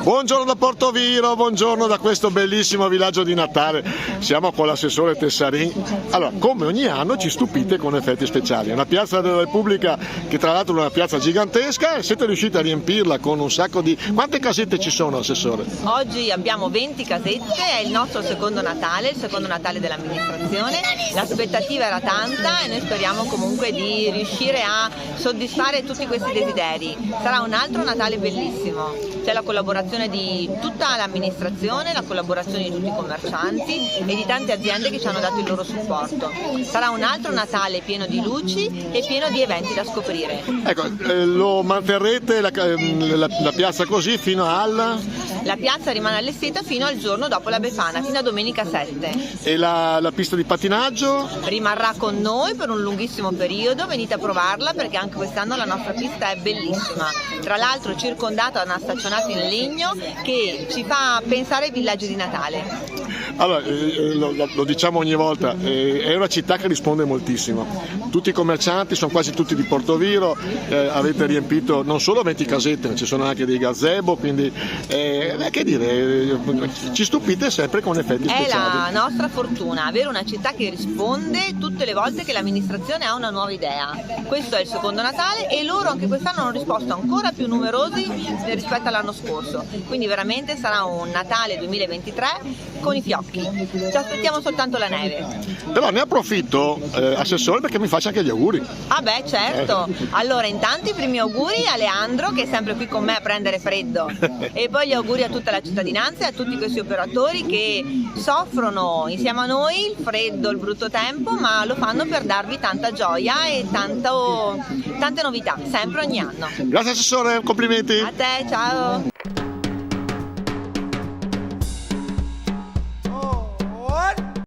Buongiorno da Portoviro, buongiorno da questo bellissimo villaggio di Natale. Siamo con l'assessore Tessarin. Allora, come ogni anno ci stupite con effetti speciali. È una piazza della Repubblica che tra l'altro è una piazza gigantesca e siete riusciti a riempirla con un sacco di... Quante casette ci sono, assessore? Oggi abbiamo 20 casette, è il nostro secondo Natale, il secondo Natale dell'amministrazione. L'aspettativa era tanta e noi speriamo comunque di riuscire a soddisfare tutti questi desideri. Sarà un altro Natale bellissimo. C'è la collaborazione di tutta l'amministrazione, la collaborazione di tutti i commercianti e di tante aziende che ci hanno dato il loro supporto. Sarà un altro Natale pieno di luci e pieno di eventi da scoprire. Ecco, lo manterrete la piazza così fino al... La piazza rimane allestita fino al giorno dopo la Befana, fino a domenica 7. E la pista di pattinaggio? Rimarrà con noi per un lunghissimo periodo, venite a provarla perché anche quest'anno la nostra pista è bellissima. Tra l'altro circondata da una staccionata in legno che ci fa pensare ai villaggi di Natale. Allora, lo diciamo ogni volta, è una città che risponde moltissimo. Tutti i commercianti, sono quasi tutti di Portoviro, avete riempito non solo 20 casette, ma ci sono anche dei gazebo, quindi che dire, ci stupite sempre con effetti speciali. È la nostra fortuna, avere una città che risponde tutte le volte che l'amministrazione ha una nuova idea. Questo è il secondo Natale e loro anche quest'anno hanno risposto ancora più numerosi rispetto all'anno scorso. Quindi veramente sarà un Natale 2023 con i fiocchi. Ci aspettiamo soltanto la neve. Però ne approfitto, assessore, perché mi faccia anche gli auguri. Ah beh, certo. Allora, intanto i primi auguri a Leandro, che è sempre qui con me a prendere freddo, e poi gli auguri a tutta la cittadinanza e a tutti questi operatori che soffrono insieme a noi il freddo, il brutto tempo, ma lo fanno per darvi tanta gioia e tante novità, sempre ogni anno. Grazie assessore, complimenti. A te, ciao.